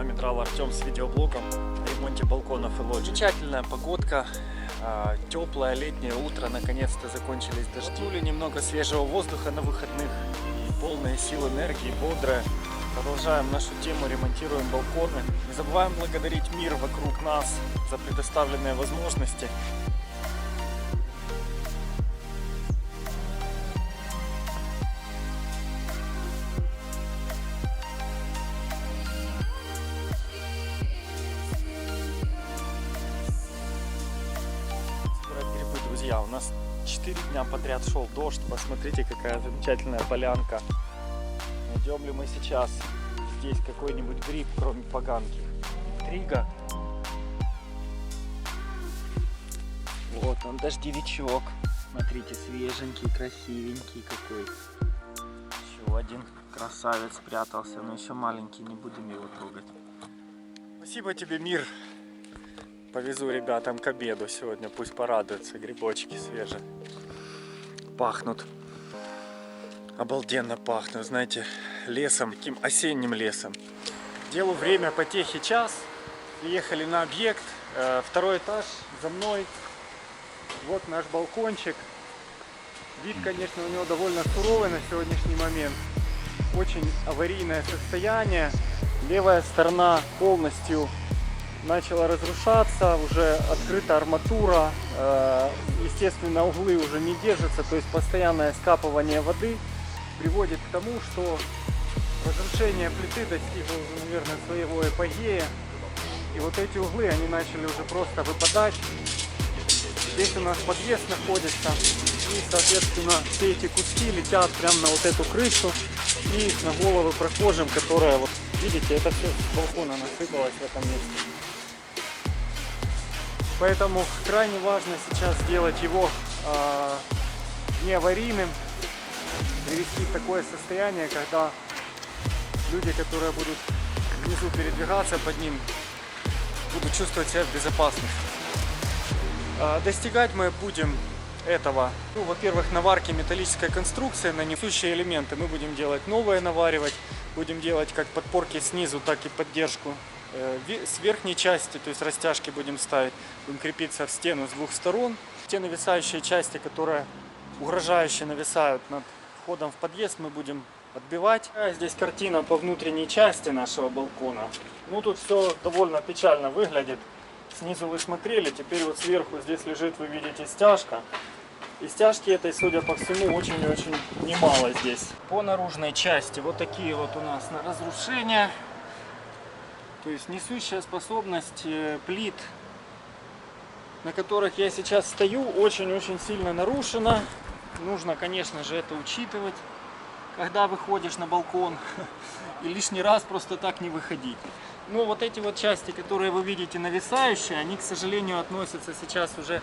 вами Драл Артем с видеоблогом о ремонте балконов и лоджий. Замечательная погодка, теплое летнее утро, наконец-то закончились дожди. Подули немного свежего воздуха на выходных и полные сил энергии, бодрые. Продолжаем нашу тему, ремонтируем балконы. Не забываем благодарить мир вокруг нас за предоставленные возможности. Друзья, у нас 4 дня подряд шел дождь. Посмотрите, какая замечательная полянка. Найдем ли мы сейчас здесь какой-нибудь гриб, кроме поганки? Трига. Вот он, дождевичок. Смотрите, свеженький, красивенький какой. Еще один красавец спрятался, но еще маленький, не будем его трогать. Спасибо тебе, мир. Повезу ребятам к обеду сегодня, пусть порадуются, грибочки свежие. Пахнут. Обалденно пахнут, знаете, лесом, таким осенним лесом. Делу время, потехи час. Приехали на объект, второй этаж за мной. Вот наш балкончик. Вид, конечно, у него довольно суровый на сегодняшний момент. Очень аварийное состояние. Левая сторона полностью начала разрушаться, уже открыта арматура, естественно, углы уже не держатся, то есть постоянное скапывание воды приводит к тому, что разрушение плиты достигло уже, наверное, своего эпогея, и вот эти углы, они начали уже просто выпадать. Здесь у нас подъезд находится, и, соответственно, все эти куски летят прямо на вот эту крышу и на головы прохожим, которая, вот видите, это все с балкона насыпалось в этом месте. Поэтому крайне важно сейчас сделать его не аварийным, привести в такое состояние, когда люди, которые будут внизу передвигаться под ним, будут чувствовать себя в безопасности. Достигать мы будем этого, ну, во-первых, наварки металлической конструкции на несущие элементы. Мы будем делать новые, наваривать, будем делать как подпорки снизу, так и поддержку с верхней части, то есть растяжки будем ставить, будем крепиться в стену с двух сторон. Те нависающие части, которые угрожающе нависают над входом в подъезд, мы будем отбивать. Здесь картина по внутренней части нашего балкона. Ну, тут все довольно печально выглядит. Снизу вы смотрели, теперь вот сверху здесь лежит, вы видите, стяжка. И стяжки этой, судя по всему, очень и очень немало здесь. По наружной части вот такие вот у нас разрушения. То есть несущая способность плит, на которых я сейчас стою, очень-очень сильно нарушена. Нужно, конечно же, это учитывать, когда выходишь на балкон. И лишний раз просто так не выходить. Но вот эти вот части, которые вы видите нависающие, они, к сожалению, относятся сейчас уже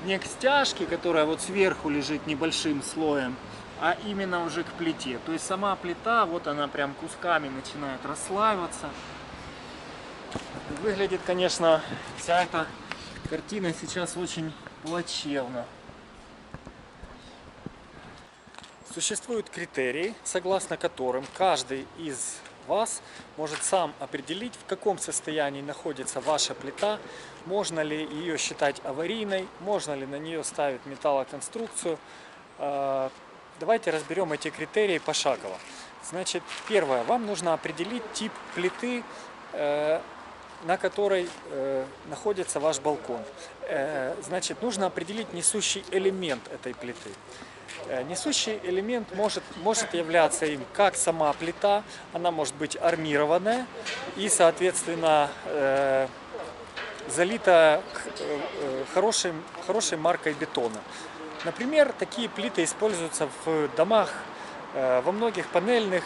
не к стяжке, которая вот сверху лежит небольшим слоем, а именно уже к плите. То есть сама плита, вот она прям кусками начинает расслаиваться. Выглядит, конечно, вся эта картина сейчас очень плачевно. Существуют критерии, согласно которым каждый из вас может сам определить, в каком состоянии находится ваша плита, можно ли ее считать аварийной, можно ли на нее ставить металлоконструкцию. Давайте разберем эти критерии пошагово. Значит, первое, вам нужно определить тип плиты, на которой находится ваш балкон. Значит, нужно определить несущий элемент этой плиты. Несущий элемент может являться им как сама плита, она может быть армированная и, соответственно, залита хорошей маркой бетона. Например, такие плиты используются в домах, во многих панельных,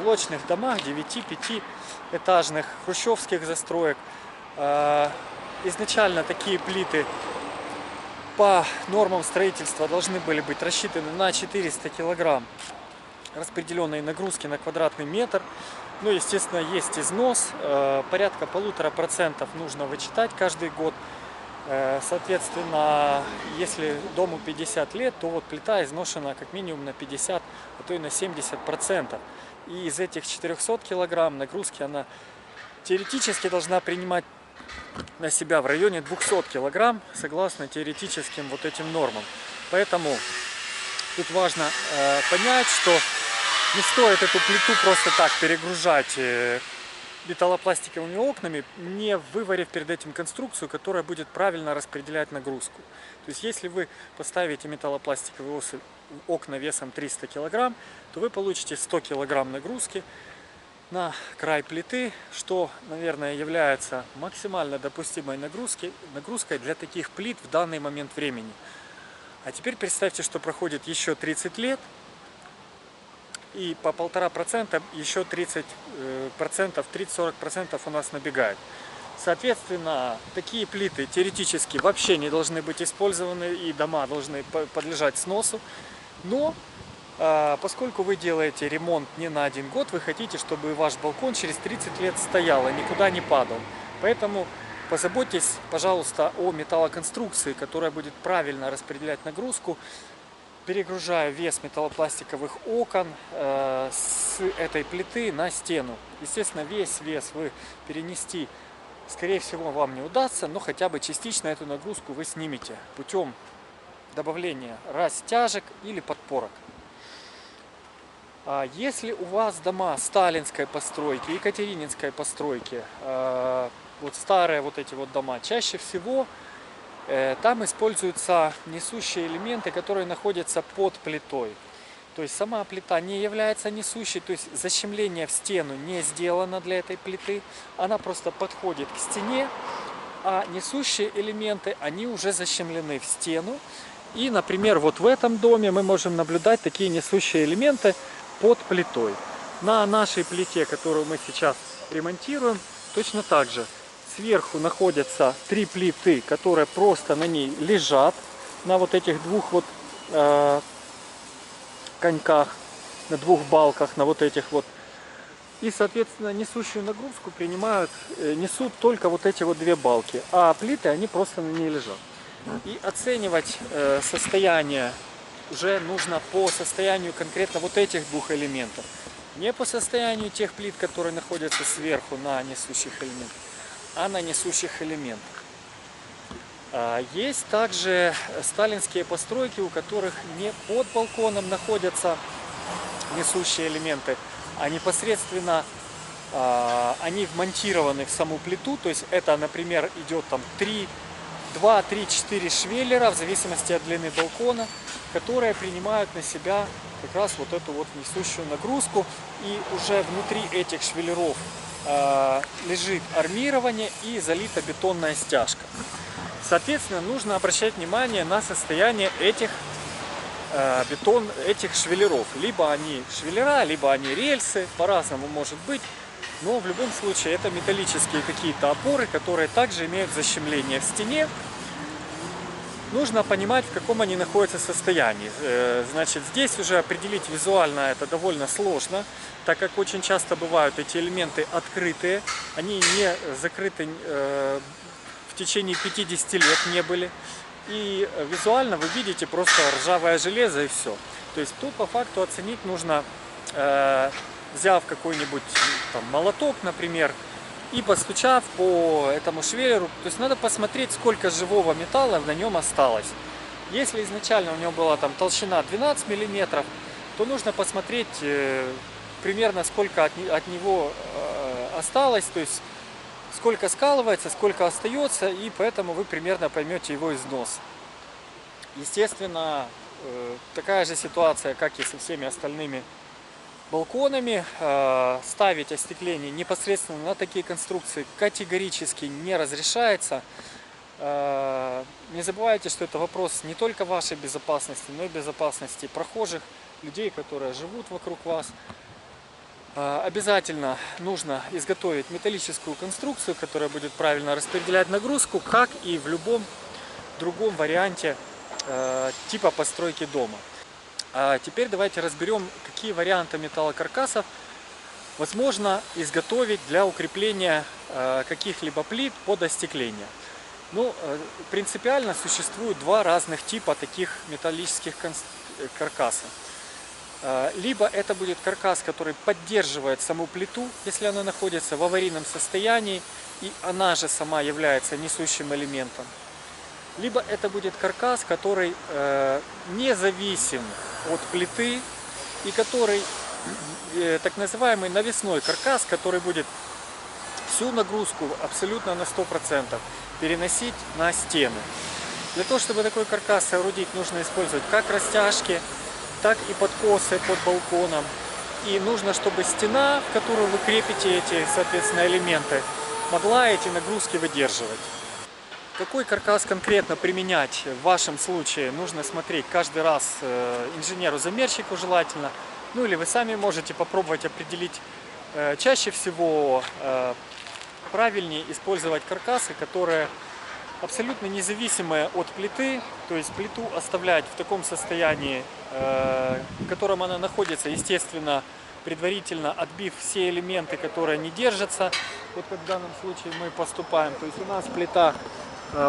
блочных домах, 9-5-этажных, хрущевских застроек. Изначально такие плиты по нормам строительства должны были быть рассчитаны на 400 килограмм распределенной нагрузки на квадратный метр. Ну, естественно, есть износ, порядка 1,5% нужно вычитать каждый год. Соответственно, если дому 50 лет, то вот плита изношена как минимум на 50, а то и на 70%. И из этих 400 килограмм нагрузки она теоретически должна принимать на себя в районе 200 килограмм, согласно теоретическим вот этим нормам. Поэтому тут важно понять, что не стоит эту плиту просто так перегружать металлопластиковыми окнами, не выварив перед этим конструкцию, которая будет правильно распределять нагрузку. То есть если вы поставите металлопластиковые окна весом 300 килограмм, то вы получите 100 килограмм нагрузки на край плиты, что, наверное, является максимально допустимой нагрузкой для таких плит в данный момент времени. А теперь представьте, что проходит еще 30 лет, и по 1,5% еще 30%, 30-40% у нас набегает. Соответственно, такие плиты теоретически вообще не должны быть использованы, и дома должны подлежать сносу. Но поскольку вы делаете ремонт не на 1 год, вы хотите, чтобы ваш балкон через 30 лет стоял и никуда не падал. Поэтому позаботьтесь, пожалуйста, о металлоконструкции, которая будет правильно распределять нагрузку, перегружая вес металлопластиковых окон с этой плиты на стену. Естественно, весь вес вы перенести, скорее всего, вам не удастся, но хотя бы частично эту нагрузку вы снимете путем добавления растяжек или подпорок. Если у вас дома сталинской постройки, екатерининской постройки, вот старые вот эти вот дома, чаще всего там используются несущие элементы, которые находятся под плитой. То есть сама плита не является несущей, то есть защемление в стену не сделано для этой плиты. Она просто подходит к стене, а несущие элементы, они уже защемлены в стену. И, например, вот в этом доме мы можем наблюдать такие несущие элементы под плитой. На нашей плите, которую мы сейчас ремонтируем, точно так же. Сверху находятся 3 плиты, которые просто на ней лежат, на вот этих двух вот коньках, на 2 балках, на вот этих вот. И, соответственно, несущую нагрузку несут только вот эти вот 2 балки, а плиты, они просто на ней лежат. И оценивать состояние уже нужно по состоянию конкретно вот этих 2 элементов. Не по состоянию тех плит, которые находятся сверху на несущих элементах, а на несущих элементах. Есть также сталинские постройки, у которых не под балконом находятся несущие элементы, а непосредственно они вмонтированы в саму плиту. То есть это, например, идет там 2, 3, 4 швеллера, в зависимости от длины балкона, которые принимают на себя как раз вот эту вот несущую нагрузку. И уже внутри этих швеллеров лежит армирование и залита бетонная стяжка. Соответственно, нужно обращать внимание на состояние этих швеллеров. Либо они швеллера, либо они рельсы, по-разному может быть. Но в любом случае это металлические какие-то опоры, которые также имеют защемление в стене. Нужно понимать, в каком они находятся состоянии. Значит, здесь уже определить визуально это довольно сложно, так как очень часто бывают эти элементы открытые, они не закрыты в течение 50 лет не были. И визуально вы видите просто ржавое железо и все. То есть тут по факту оценить нужно, взяв какой-нибудь там молоток, например, и постучав по этому швеллеру, то есть надо посмотреть, сколько живого металла на нем осталось. Если изначально у него была там толщина 12 мм, то нужно посмотреть примерно сколько от него осталось, то есть сколько скалывается, сколько остается, и поэтому вы примерно поймете его износ. Естественно, такая же ситуация, как и со всеми остальными балконами. Ставить остекление непосредственно на такие конструкции категорически не разрешается. Не забывайте, что это вопрос не только вашей безопасности, но и безопасности прохожих, людей, которые живут вокруг вас. Обязательно нужно изготовить металлическую конструкцию, которая будет правильно распределять нагрузку, как и в любом другом варианте типа постройки дома. А теперь давайте разберем, какие варианты металлокаркасов возможно изготовить для укрепления каких-либо плит под остекление. Ну, принципиально существует 2 разных типа таких металлических каркасов. Либо это будет каркас, который поддерживает саму плиту, если она находится в аварийном состоянии, и она же сама является несущим элементом. Либо это будет каркас, который независим от плиты, и который так называемый навесной каркас, который будет всю нагрузку абсолютно на 100% переносить на стены. Для того, чтобы такой каркас соорудить, нужно использовать как растяжки, так и подкосы под балконом. И нужно, чтобы стена, в которую вы крепите эти, соответственно, элементы, могла эти нагрузки выдерживать. Какой каркас конкретно применять в вашем случае, нужно смотреть каждый раз инженеру-замерщику желательно. Ну или вы сами можете попробовать определить. Чаще всего правильнее использовать каркасы, которые абсолютно независимые от плиты, то есть плиту оставлять в таком состоянии, в котором она находится, естественно, предварительно отбив все элементы, которые не держатся. Вот как в данном случае мы поступаем. То есть у нас плита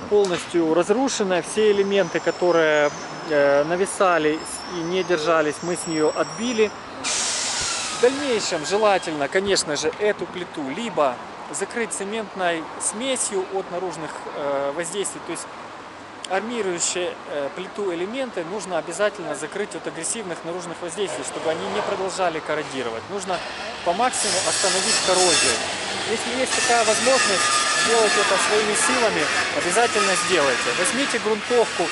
полностью разрушенная, все элементы, которые нависали и не держались, мы с нее отбили. В дальнейшем желательно, конечно же, эту плиту либо закрыть цементной смесью от наружных воздействий, то есть армирующие плиту элементы нужно обязательно закрыть от агрессивных наружных воздействий, чтобы они не продолжали корродировать. Нужно по максимуму остановить коррозию. Если есть такая возможность сделать это своими силами, обязательно сделайте. Возьмите грунтовку,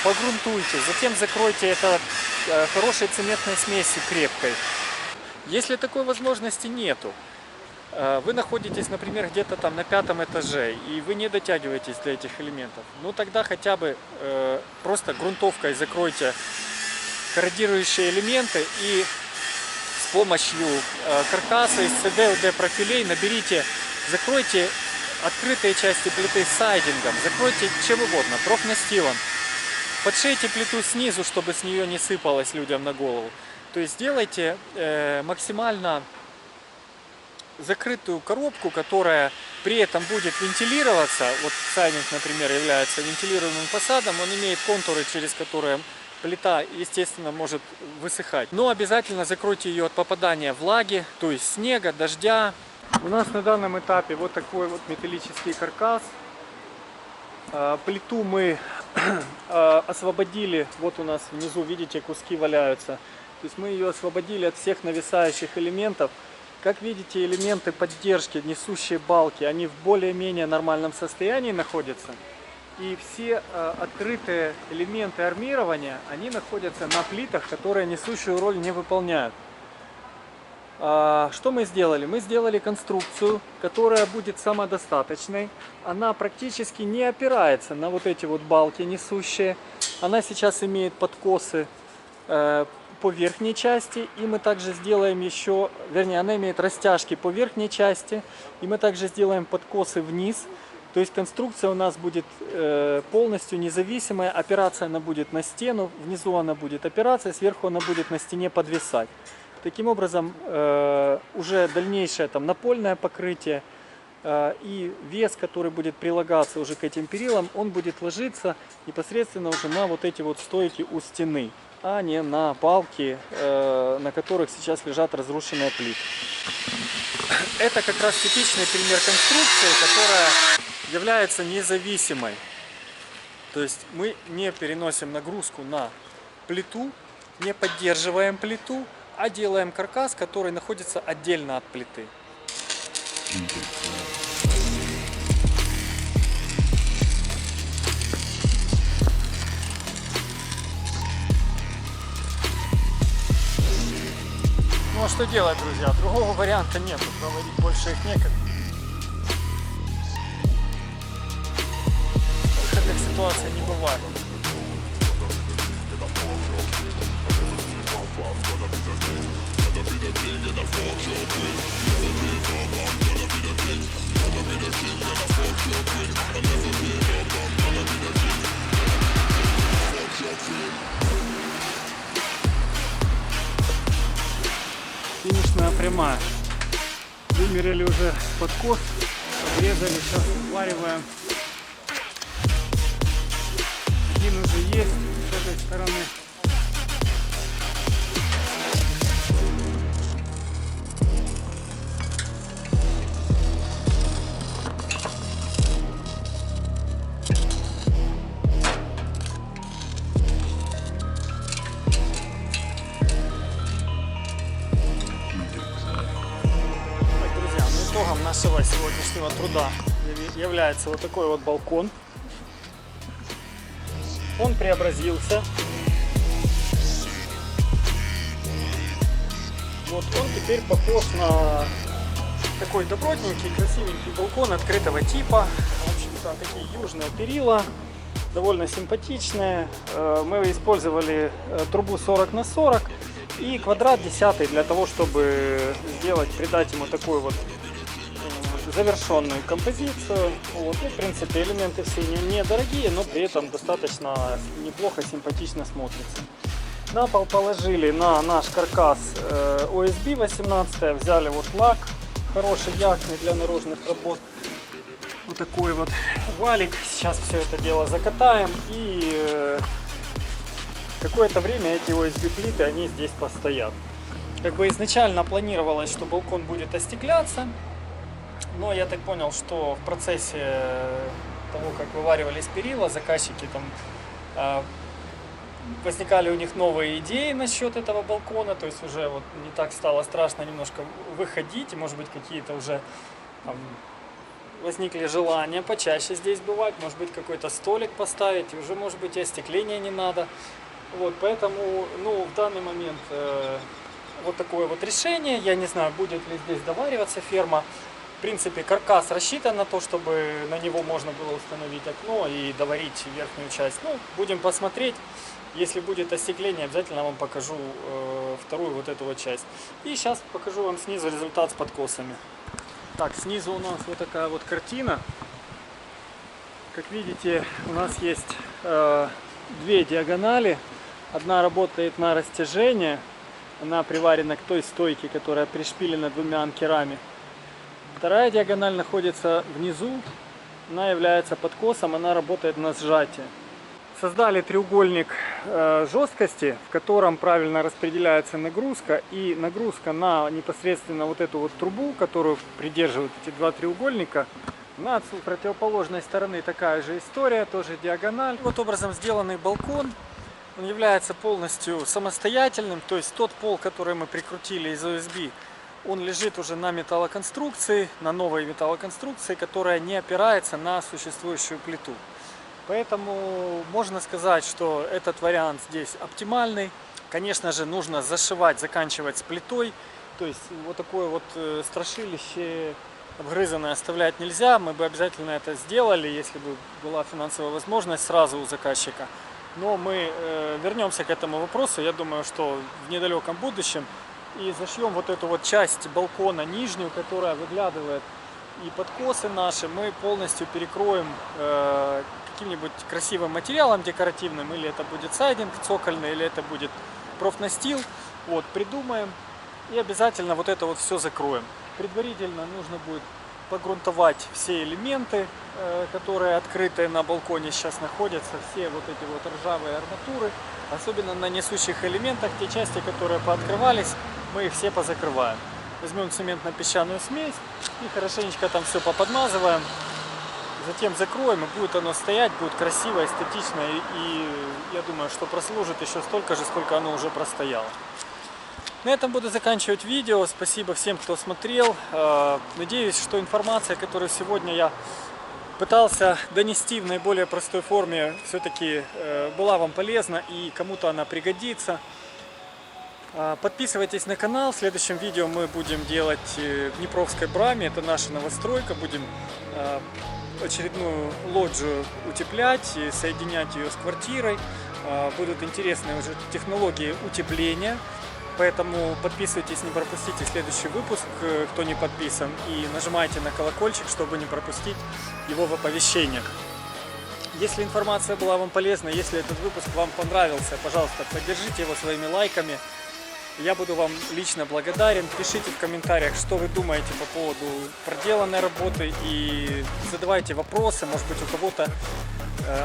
погрунтуйте, затем закройте это хорошей цементной смесью крепкой. Если такой возможности нету, вы находитесь, например, где-то там на 5-м этаже, и вы не дотягиваетесь до этих элементов, ну тогда хотя бы просто грунтовкой закройте корродирующие элементы и с помощью каркаса из ЦД профилей наберите, закройте открытые части плиты сайдингом, закройте чем угодно, профнастилом, подшейте плиту снизу, чтобы с нее не сыпалось людям на голову. То есть сделайте максимально закрытую коробку, которая при этом будет вентилироваться. Вот сайдинг, например, является вентилируемым фасадом, он имеет контуры, через которые плита, естественно, может высыхать. Но обязательно закройте ее от попадания влаги, то есть снега, дождя. У нас на данном этапе вот такой вот металлический каркас. Плиту мы освободили, вот у нас внизу, видите, куски валяются. То есть мы ее освободили от всех нависающих элементов. Как видите, элементы поддержки, несущие балки, они в более-менее нормальном состоянии находятся. И все открытые элементы армирования, они находятся на плитах, которые несущую роль не выполняют. Что мы сделали? Мы сделали конструкцию, которая будет самодостаточной. Она практически не опирается на вот эти вот балки несущие. Она сейчас имеет подкосы по верхней части, и мы также сделаем еще, вернее, она имеет растяжки по верхней части, и мы также сделаем подкосы вниз. То есть конструкция у нас будет полностью независимая, опираться она будет на стену, внизу она будет опираться, сверху она будет на стене подвисать. Таким образом, уже дальнейшее там напольное покрытие и вес, который будет прилагаться уже к этим перилам, он будет ложиться непосредственно уже на вот эти вот стойки у стены, а не на балки, на которых сейчас лежат разрушенные плиты. Это как раз типичный пример конструкции, которая является независимой. То есть мы не переносим нагрузку на плиту, не поддерживаем плиту, а делаем каркас, который находится отдельно от плиты. Ну а что делать, друзья? Другого варианта нет, проводить больше их некогда. Выходных ситуаций не бывает. Финишная прямая. Вымерили уже подкос, обрезали, сейчас свариваем. Один уже есть с этой стороны. итогом нашего сегодняшнего труда является вот такой вот балкон. Он преобразился. Вот он теперь похож на такой добротненький, красивенький балкон открытого типа. В общем-то, такие южные перила, довольно симпатичные. Мы использовали трубу 40 на 40 и квадрат 10 для того, чтобы придать ему такую вот завершенную композицию. Вот. И, в принципе, элементы все недорогие, но при этом достаточно неплохо, симпатично смотрится. На пол положили на наш каркас OSB 18, взяли вот лак хороший, яркий для наружных работ. Вот такой вот валик. Сейчас все это дело закатаем, и какое-то время эти OSB плиты, они здесь постоят. Как бы изначально планировалось, что балкон будет остекляться, но я так понял, что в процессе того, как вываривались перила, заказчики там возникали у них новые идеи насчет этого балкона, то есть уже вот не так стало страшно немножко выходить, и может быть какие-то уже там возникли желания почаще здесь бывать, может быть какой-то столик поставить, и уже может быть и остекления не надо. Вот, поэтому, ну, в данный момент вот такое вот решение. Я не знаю, будет ли здесь довариваться ферма. В принципе, каркас рассчитан на то, чтобы на него можно было установить окно и доварить верхнюю часть. Ну, будем посмотреть. Если будет остекление, обязательно вам покажу вторую вот эту вот часть. И сейчас покажу вам снизу результат с подкосами. Так, снизу у нас вот такая вот картина. Как видите, у нас есть две диагонали. Одна работает на растяжение. Она приварена к той стойке, которая пришпилена двумя анкерами. Вторая диагональ находится внизу. Она является подкосом, она работает на сжатие. Создали треугольник жесткости, в котором правильно распределяется нагрузка, и нагрузка на непосредственно вот эту вот трубу, которую придерживают эти два треугольника. На противоположной стороны такая же история, тоже диагональ. Вот образом сделанный балкон, он является полностью самостоятельным, то есть тот пол, который мы прикрутили из OSB, он лежит уже на металлоконструкции, на новой металлоконструкции, которая не опирается на существующую плиту. Поэтому можно сказать, что этот вариант здесь оптимальный. Конечно же, нужно зашивать, заканчивать с плитой. То есть вот такое вот страшилище обгрызанное оставлять нельзя. Мы бы обязательно это сделали, если бы была финансовая возможность сразу у заказчика. Но мы вернемся к этому вопросу, я думаю, что в недалеком будущем. И зашьем вот эту вот часть балкона нижнюю, которая выглядывает, и подкосы наши мы полностью перекроем каким-нибудь красивым материалом декоративным, или это будет сайдинг цокольный, или это будет профнастил. Вот, придумаем и обязательно вот это вот все закроем. Предварительно нужно будет погрунтовать все элементы, которые открытые на балконе сейчас находятся, все вот эти вот ржавые арматуры, особенно на несущих элементах, те части, которые пооткрывались, мы их все позакрываем. Возьмем цементно-песчаную смесь и хорошенечко там все поподмазываем. Затем закроем, и будет оно стоять, будет красиво, эстетично, и я думаю, что прослужит еще столько же, сколько оно уже простояло. На этом буду заканчивать видео. Спасибо всем, кто смотрел. Надеюсь, что информация, которую сегодня я пытался донести в наиболее простой форме, все-таки была вам полезна и кому-то она пригодится. Подписывайтесь на канал. В следующем видео мы будем делать в Днепровской браме. Это наша новостройка. Будем очередную лоджию утеплять и соединять ее с квартирой. Будут интересные уже технологии утепления. Поэтому подписывайтесь, не пропустите следующий выпуск, кто не подписан. И нажимайте на колокольчик, чтобы не пропустить его в оповещениях. Если информация была вам полезна, если этот выпуск вам понравился, пожалуйста, поддержите его своими лайками. Я буду вам лично благодарен. Пишите в комментариях, что вы думаете по поводу проделанной работы, и задавайте вопросы. Может быть, у кого-то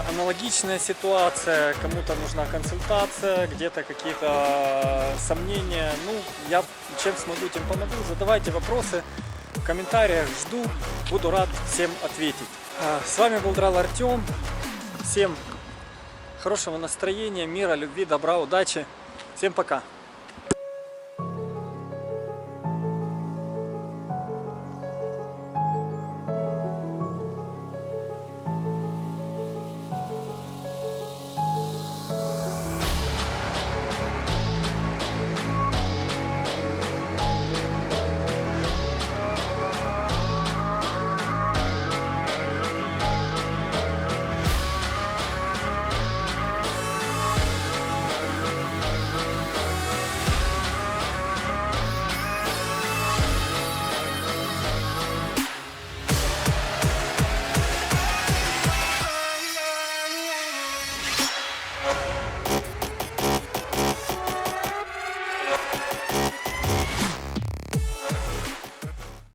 аналогичная ситуация, кому-то нужна консультация, где-то какие-то сомнения. Ну, я чем смогу, тем помогу. Задавайте вопросы в комментариях, жду, буду рад всем ответить. С вами был Драл Артем. Всем хорошего настроения, мира, любви, добра, удачи. Всем пока.